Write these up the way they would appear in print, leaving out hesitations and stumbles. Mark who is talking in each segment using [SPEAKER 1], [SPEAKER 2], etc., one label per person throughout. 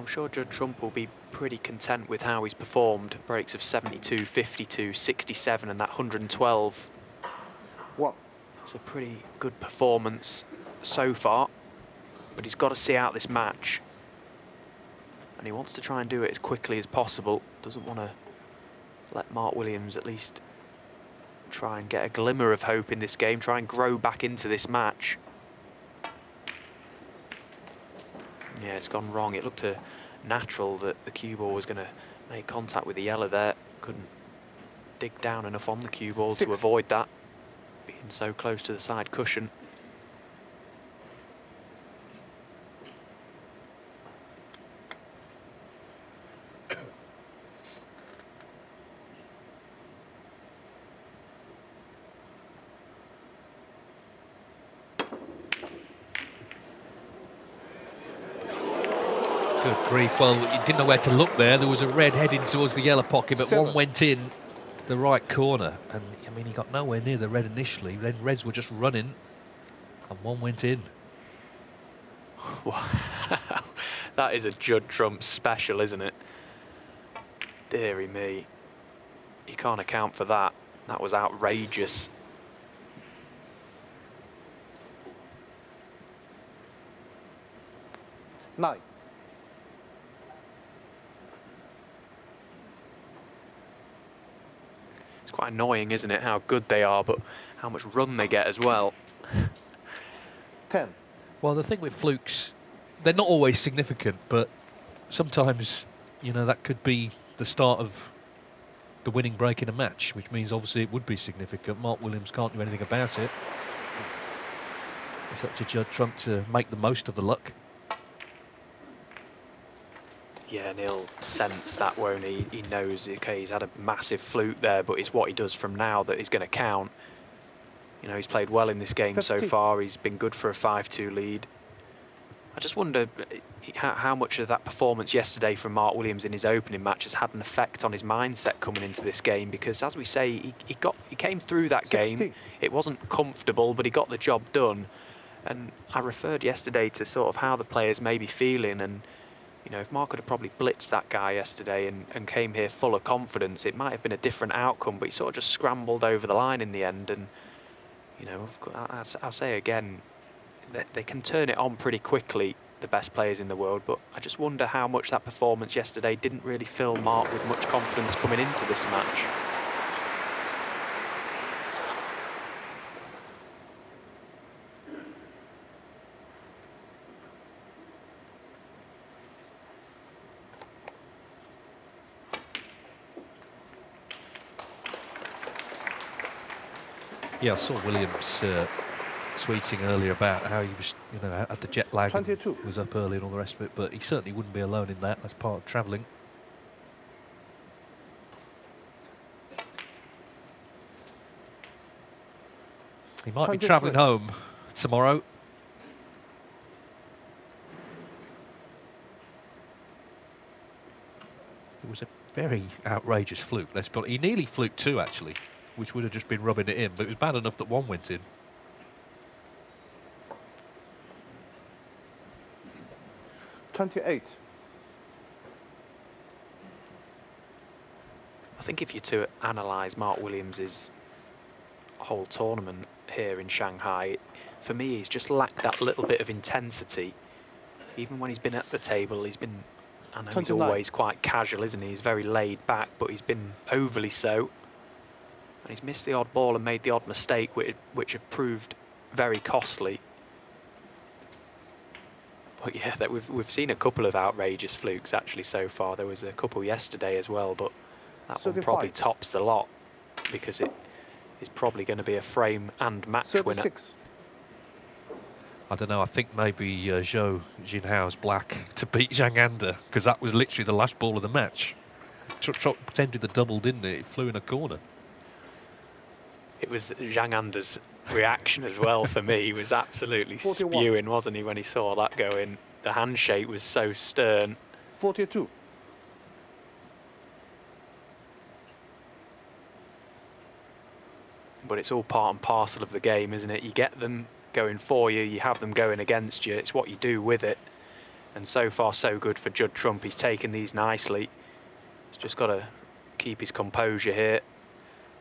[SPEAKER 1] I'm sure Judd Trump will be pretty content with how he's performed. Breaks of 72, 52, 67 and that 112.
[SPEAKER 2] What?
[SPEAKER 1] It's a pretty good performance so far, but he's got to see out this match. And he wants to try and do it as quickly as possible. Doesn't want to let Mark Williams at least try and get a glimmer of hope in this game, try and grow back into this match. Yeah, it's gone wrong. It looked natural that the cue ball was going to make contact with the yellow there. Couldn't dig down enough on the cue ball to avoid that, being so close to the side cushion.
[SPEAKER 3] Good grief, well, you didn't know where to look there. There was a red heading towards the yellow pocket, but one went in the right corner. And, I mean, he got nowhere near the red initially. Then reds were just running, and one went in.
[SPEAKER 1] Wow. That is a Judd Trump special, isn't it? Deary me. You can't account for that. That was outrageous.
[SPEAKER 2] Nine.
[SPEAKER 1] It's quite annoying, isn't it, how good they are, but how much run they get as well.
[SPEAKER 2] 10.
[SPEAKER 3] Well, the thing with flukes, they're not always significant, but sometimes, you know, that could be the start of the winning break in a match, which means obviously it would be significant. Mark Williams can't do anything about it. It's up to Judd Trump to make the most of the luck.
[SPEAKER 1] Yeah, and he'll sense that, won't he? He knows, okay, he's had a massive fluke there, but it's what he does from now that is going to count. You know, he's played well in this game so far. He's been good for a 5-2 lead. I just wonder how much of that performance yesterday from Mark Williams in his opening match has had an effect on his mindset coming into this game, because, as we say, he came through that
[SPEAKER 2] 60.
[SPEAKER 1] game. It wasn't comfortable, but he got the job done. And I referred yesterday to sort of how the players may be feeling, and you know, if Mark could have probably blitzed that guy yesterday and came here full of confidence, it might have been a different outcome, but he sort of just scrambled over the line in the end. And, you know, I'll say again, they can turn it on pretty quickly, the best players in the world, but I just wonder how much that performance yesterday didn't really fill Mark with much confidence coming into this match.
[SPEAKER 3] Yeah, I saw Williams tweeting earlier about how he was, you know, had the jet lag and was up early and all the rest of it, but he certainly wouldn't be alone in that. That's part of travelling. He might be travelling home tomorrow. It was a very outrageous fluke. He nearly fluked two, actually, which would have just been rubbing it in, but it was bad enough that one went in.
[SPEAKER 2] $28.
[SPEAKER 1] I think if you're to analyse Mark Williams' whole tournament here in Shanghai, for me he's just lacked that little bit of intensity. Even when he's been at the table, he's been, I know 29. He's always quite casual, isn't he? He's very laid back, but he's been overly so. And he's missed the odd ball and made the odd mistake, which have proved very costly. But yeah, we've seen a couple of outrageous flukes actually so far. There was a couple yesterday as well, but that one probably tops the lot, because it is probably going to be a frame and match winner.
[SPEAKER 3] I don't know, I think maybe Zhou Jinhao's black to beat Zhang Anda, because that was literally the last ball of the match. Attempted the double, didn't it? It flew in a corner.
[SPEAKER 1] It was Zhang Anda's reaction as well for me. He was absolutely 41. Spewing, wasn't he, when he saw that go in? The handshake was so stern.
[SPEAKER 2] 42.
[SPEAKER 1] But it's all part and parcel of the game, isn't it? You get them going for you, you have them going against you. It's what you do with it. And so far, so good for Judd Trump. He's taken these nicely. He's just got to keep his composure here.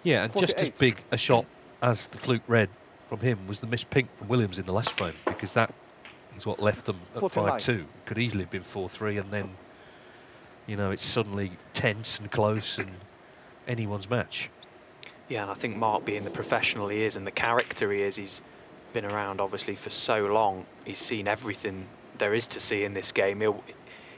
[SPEAKER 3] Yeah, and just as
[SPEAKER 2] 48.
[SPEAKER 3] big a shot as the fluke red from him was the missed pink from Williams in the last frame, because that is what left them at
[SPEAKER 2] 49.
[SPEAKER 3] 5-2. Could easily have been 4-3, and then, you know, it's suddenly tense and close and anyone's match.
[SPEAKER 1] Yeah, and I think Mark, being the professional he is and the character he is, he's been around obviously for so long. He's seen everything there is to see in this game. He'll,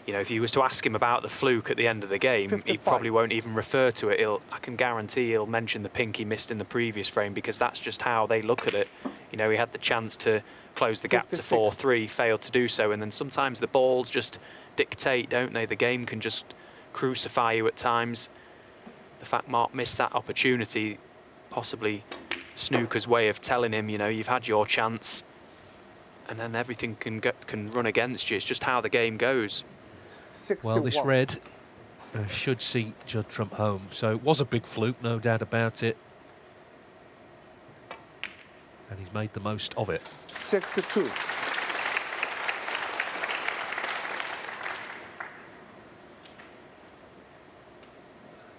[SPEAKER 1] you know, if you was to ask him about the fluke at the end of the game,
[SPEAKER 2] 55.
[SPEAKER 1] he probably won't even refer to it. I can guarantee he'll mention the pink he missed in the previous frame, because that's just how they look at it. You know, he had the chance to close the gap
[SPEAKER 2] 56.
[SPEAKER 1] to 4-3, failed to do so, and then sometimes the balls just dictate, don't they? The game can just crucify you at times. The fact Mark missed that opportunity, possibly snooker's way of telling him, you know, you've had your chance, and then everything can run against you. It's just how the game goes.
[SPEAKER 2] 61.
[SPEAKER 3] Well, this red should see Judd Trump home. So it was a big fluke, no doubt about it. And he's made the most of it.
[SPEAKER 2] 62.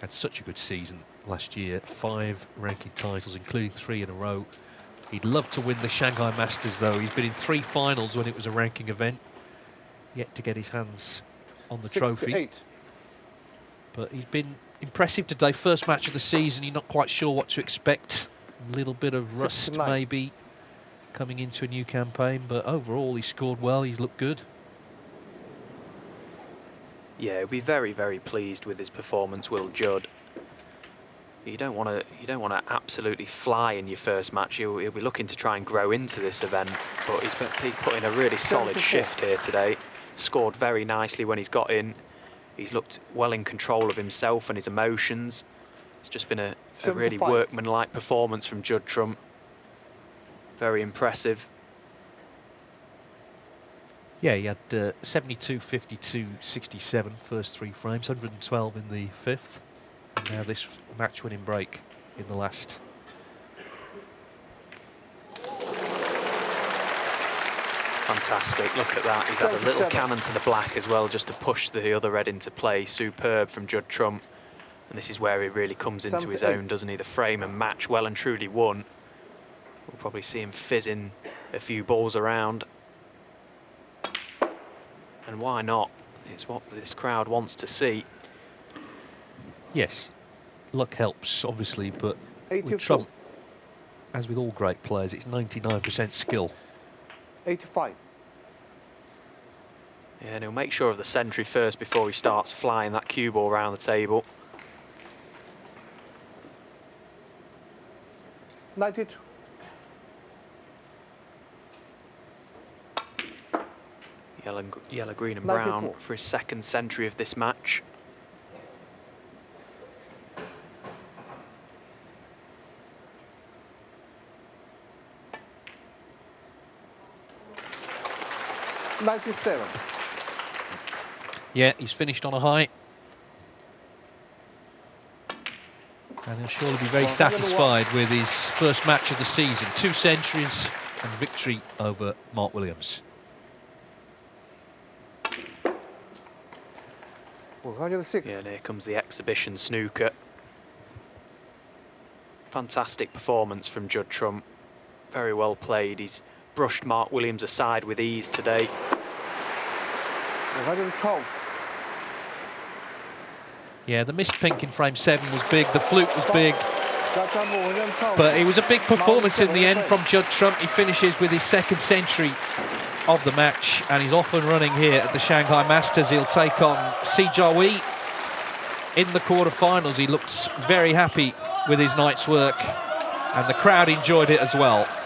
[SPEAKER 3] Had such a good season last year. 5 ranking titles, including 3 in a row. He'd love to win the Shanghai Masters, though. He's been in 3 finals when it was a ranking event. Yet to get his hands on the trophy.
[SPEAKER 2] 68.
[SPEAKER 3] But he's been impressive today. First match of the season. You're not quite sure what to expect. A little bit of rust
[SPEAKER 2] 69.
[SPEAKER 3] maybe coming into a new campaign. But overall, he scored well. He's looked good.
[SPEAKER 1] Yeah, he'll be very, very pleased with his performance, will Judd. You don't want to absolutely fly in your first match. He'll be looking to try and grow into this event, but he's put in a really solid
[SPEAKER 2] 74.
[SPEAKER 1] shift here today. Scored very nicely when he's got in. He's looked well in control of himself and his emotions. It's just been a really
[SPEAKER 2] 75.
[SPEAKER 1] workmanlike performance from Judd Trump. Very impressive.
[SPEAKER 3] Yeah, he had 72, 52, 67 first 3 frames, 112 in the 5th. And now this match-winning break in the last.
[SPEAKER 1] Fantastic, look at that. He's had a little
[SPEAKER 2] 77.
[SPEAKER 1] cannon to the black as well, just to push the other red into play. Superb from Judd Trump. And this is where he really comes into his
[SPEAKER 2] 78.
[SPEAKER 1] own, doesn't he? The frame and match well and truly won. We'll probably see him fizzing a few balls around. And why not? It's what this crowd wants to see.
[SPEAKER 3] Yes, luck helps, obviously, but
[SPEAKER 2] 84.
[SPEAKER 3] with Trump, as with all great players, it's 99% skill.
[SPEAKER 2] 85.
[SPEAKER 1] Yeah, and he'll make sure of the century first before he starts flying that cue ball around the table.
[SPEAKER 2] 92.
[SPEAKER 1] Yellow, green and brown
[SPEAKER 2] 94.
[SPEAKER 1] for his second century of this match.
[SPEAKER 2] $97.
[SPEAKER 3] Yeah, he's finished on a high. And he'll surely be very satisfied with his first match of the season. 2 centuries and victory over Mark Williams.
[SPEAKER 2] 106.
[SPEAKER 1] Yeah, and here comes the exhibition snooker. Fantastic performance from Judd Trump. Very well played. He's brushed Mark Williams aside with ease today.
[SPEAKER 2] 112.
[SPEAKER 3] Yeah, the missed pink in frame 7 was big. The fluke was big.
[SPEAKER 2] That's number 112.
[SPEAKER 3] But it was a big performance in the end from Judd Trump. He finishes with his second century of the match, and he's off and running here at the Shanghai Masters. He'll take on Si Jiahui in the quarterfinals. He looks very happy with his night's work, and the crowd enjoyed it as well.